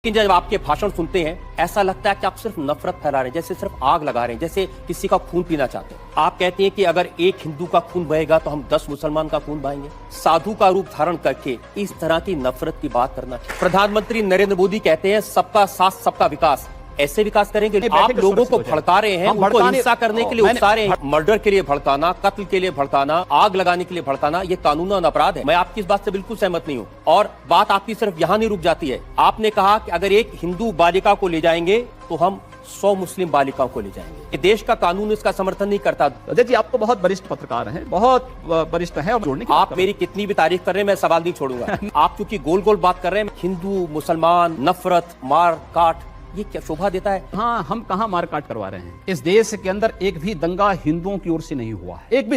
लेकिन जब आपके भाषण सुनते हैं ऐसा लगता है कि आप सिर्फ नफरत फैला रहे हैं, जैसे सिर्फ आग लगा रहे हैं, जैसे किसी का खून पीना चाहते हैं। आप कहते हैं कि अगर एक हिंदू का खून बहेगा तो हम 10 मुसलमान का खून बहाएंगे। साधु का रूप धारण करके इस तरह की नफरत की बात करना। प्रधानमंत्री नरेंद्र मोदी कहते हैं सबका साथ सबका विकास। ऐसे विकास करेंगे? आप लोगों को भड़का रहे हैं, उनको हिंसा करने के लिए उकसा रहे हैं। मर्डर के लिए भड़काना, कत्ल के लिए भड़काना, आग लगाने के लिए भड़काना, ये कानूनन अपराध है। मैं आपकी इस बात से बिल्कुल सहमत नहीं हूँ। और बात आपकी सिर्फ यहाँ नहीं रुक जाती है। आपने कहा कि अगर एक हिंदू बालिका को ले जाएंगे तो हम 100 मुस्लिम बालिकाओं को ले जाएंगे। ये देश का कानून इसका समर्थन नहीं करता। अजय जी, आप तो बहुत वरिष्ठ पत्रकार हैं, बहुत वरिष्ठ हैं। आप मेरी कितनी भी तारीफ कर रहे हैं, मैं सवाल नहीं छोड़ूंगा। आप क्योंकि गोल गोल बात कर रहे हैं, हिंदू मुसलमान, नफरत, मार काट, ये क्या शोभा देता है? हाँ, हम कहाँ मारकाट करवा रहे हैं? इस देश के अंदर एक भी दंगा हिंदुओं की ओर से नहीं हुआ है। एक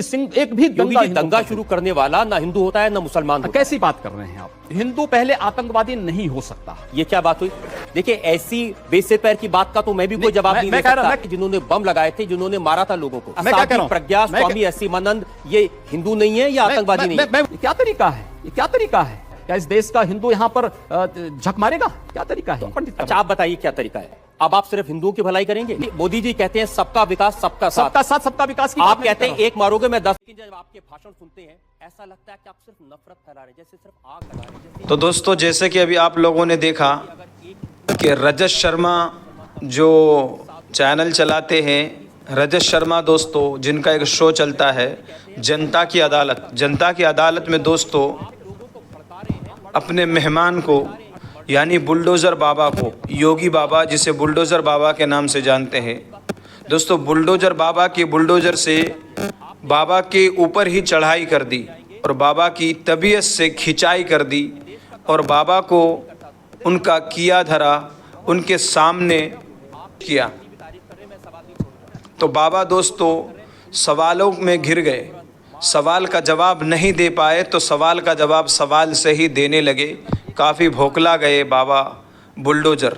भी दंगा शुरू करने वाला ना हिंदू होता है ना मुसलमान होता है। कैसी बात कर रहे हैं आप? हिंदू पहले आतंकवादी नहीं हो सकता। ये क्या बात हुई? देखिए, ऐसी बेसे पैर की बात का तो मैं भी कोई जवाब नहीं दे सकता। जिन्होंने बम लगाए थे, जिन्होंने मारा था लोगों को, प्रज्ञा, स्वामी असीमानंद, ये हिंदू नहीं है या आतंकवादी नहीं है? क्या तरीका है? ये क्या तरीका है? क्या इस देश का हिंदू यहाँ पर झक मारेगा? क्या तरीका है? अच्छा, आप बताइए क्या तरीका है? अब आप सिर्फ हिंदुओं की भलाई करेंगे? मोदी जी कहते हैं सबका विकास सबका साथ, सबका विकास की आप कहते हैं एक मारोगे मैं 10। जब आपके भाषण सुनते हैं ऐसा लगता है कि आप सिर्फ नफरत फैला रहे हैं, जैसे सिर्फ आग लगा रहे हैं। तो दोस्तों, जैसे कि अभी आप लोगों ने देखा कि रजत शर्मा जो चैनल चलाते हैं, रजत शर्मा दोस्तों, जिनका एक शो चलता है जनता की अदालत। जनता की अदालत में दोस्तों अपने मेहमान को, यानी बुलडोज़र बाबा को, योगी बाबा जिसे बुलडोज़र बाबा के नाम से जानते हैं दोस्तों, बुलडोज़र बाबा के बुलडोज़र से बाबा के ऊपर ही चढ़ाई कर दी और बाबा की तबीयत से खिंचाई कर दी और बाबा को उनका किया धरा उनके सामने किया। तो बाबा दोस्तों सवालों में घिर गए, सवाल का जवाब नहीं दे पाए तो सवाल का जवाब सवाल से ही देने लगे। काफ़ी भोकला गए बाबा बुलडोज़र।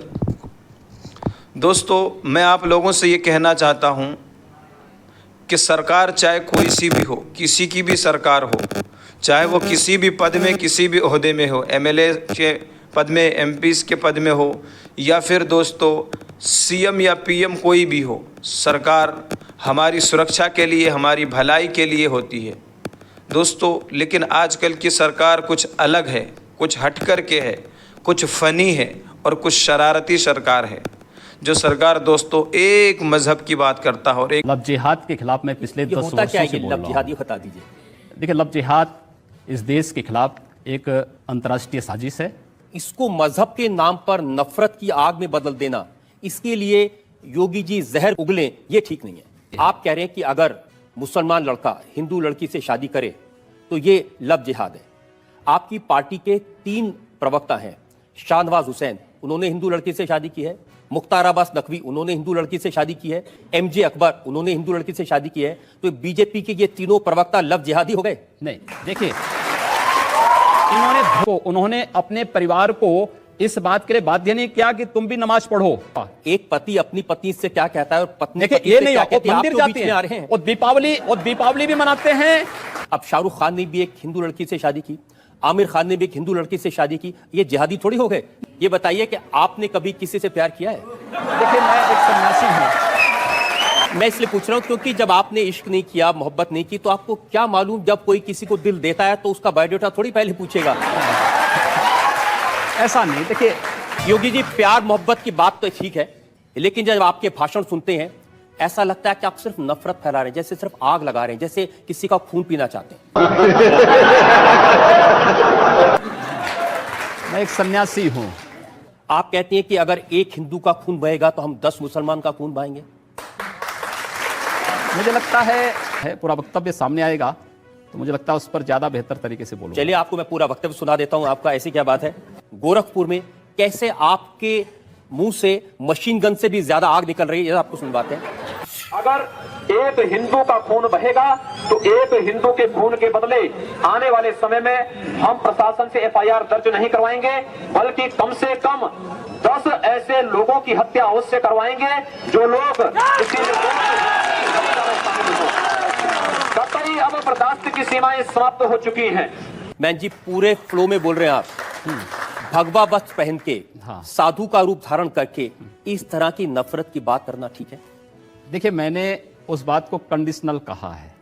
दोस्तों, मैं आप लोगों से ये कहना चाहता हूँ कि सरकार चाहे कोई सी भी हो, किसी की भी सरकार हो, चाहे वो किसी भी पद में, किसी भी ओहदे में हो, एमएलए के पद में, एमपीज़ के पद में हो, या फिर दोस्तों सीएम या पीएम कोई भी हो, सरकार हमारी सुरक्षा के लिए, हमारी भलाई के लिए होती है दोस्तों। लेकिन आजकल की सरकार कुछ अलग है, कुछ हट कर के है, कुछ फ़नी है और कुछ शरारती सरकार है। जो सरकार दोस्तों एक मजहब की बात करता है और एक लव जिहाद के खिलाफ मैं पिछले 10 वर्षों से बोल रहा हूं। बता दीजिए। देखिए, लव जिहाद इस देश के खिलाफ एक अंतर्राष्ट्रीय साजिश है। इसको मजहब के नाम पर नफरत की आग में बदल देना, इसके लिए योगी जी जहर उगलें, ये ठीक नहीं है। आप कह रहे हैं कि अगर मुसलमान लड़का हिंदू लड़की से शादी करे तो ये लव जिहाद है। आपकी पार्टी के 3 प्रवक्ता हैं, शाहनवाज हुसैन, उन्होंने हिंदू लड़की से शादी की है, मुख्तार अब्बास नकवी, उन्होंने हिंदू लड़की से शादी की है, एमजे अकबर, उन्होंने हिंदू लड़की से शादी की है। तो बीजेपी के ये तीनों प्रवक्ता लव जिहादी हो गए? नहीं, देखिए, उन्होंने अपने परिवार को इस बात के लिए बाध्य नहीं किया कि तुम भी नमाज पढ़ो। एक पति अपनी पत्नी से क्या कहता है और पत्नी ये नहीं, मंदिर जाते हैं और दीपावली भी मनाते हैं। अब शाहरुख खान ने भी एक हिंदू लड़की से शादी की, आमिर खान ने भी एक हिंदू लड़की से शादी की, ये जिहादी थोड़ी हो गए? ये बताइए कि आपने कभी किसी से प्यार किया है? देखिए, मैं एक सन्यासी हूं। मैं इसलिए पूछ रहा हूं क्योंकि जब आपने इश्क नहीं किया, मोहब्बत नहीं की, तो आपको क्या मालूम जब कोई किसी को दिल देता है तो उसका बायोडाटा थोड़ी पहले पूछेगा। ऐसा नहीं। देखिए योगी जी, प्यार मोहब्बत की बात तो ठीक है, लेकिन जब आपके भाषण सुनते हैं ऐसा लगता है कि आप सिर्फ नफरत फैला रहे हैं, जैसे सिर्फ आग लगा रहे हैं, जैसे किसी का खून पीना चाहते हैं। मैं एक सन्यासी हूं। आप कहते हैं कि अगर एक हिंदू का खून बहेगा तो हम 10 मुसलमान का खून बहाएंगे। मुझे लगता है पूरा वक्तव्य सामने आएगा तो मुझे लगता है उस पर ज्यादा बेहतर तरीके से बोलूं। चलिए, आपको मैं पूरा वक्तव्य सुना देता हूं आपका। ऐसी क्या बात है? गोरखपुर में कैसे आपके मुंह से मशीन गन से भी ज्यादा आग निकल रही है, आपको सुनवाते हैं। अगर एक हिंदू का खून बहेगा तो एक हिंदू के खून के बदले आने वाले समय में हम प्रशासन से एफआईआर दर्ज नहीं करवाएंगे, बल्कि कम से कम 10 ऐसे लोगों की हत्या अवश्य करवाएंगे जो लोग कतई अब बर्दाश्त की सीमाएं समाप्त हो चुकी हैं। मैं जी पूरे फ्लो में बोल रहे हैं आप। भगवा वस्त्र पहन के, हाँ। साधु का रूप धारण करके इस तरह की नफरत की बात करना ठीक है? देखिए, मैंने उस बात को कंडीशनल कहा है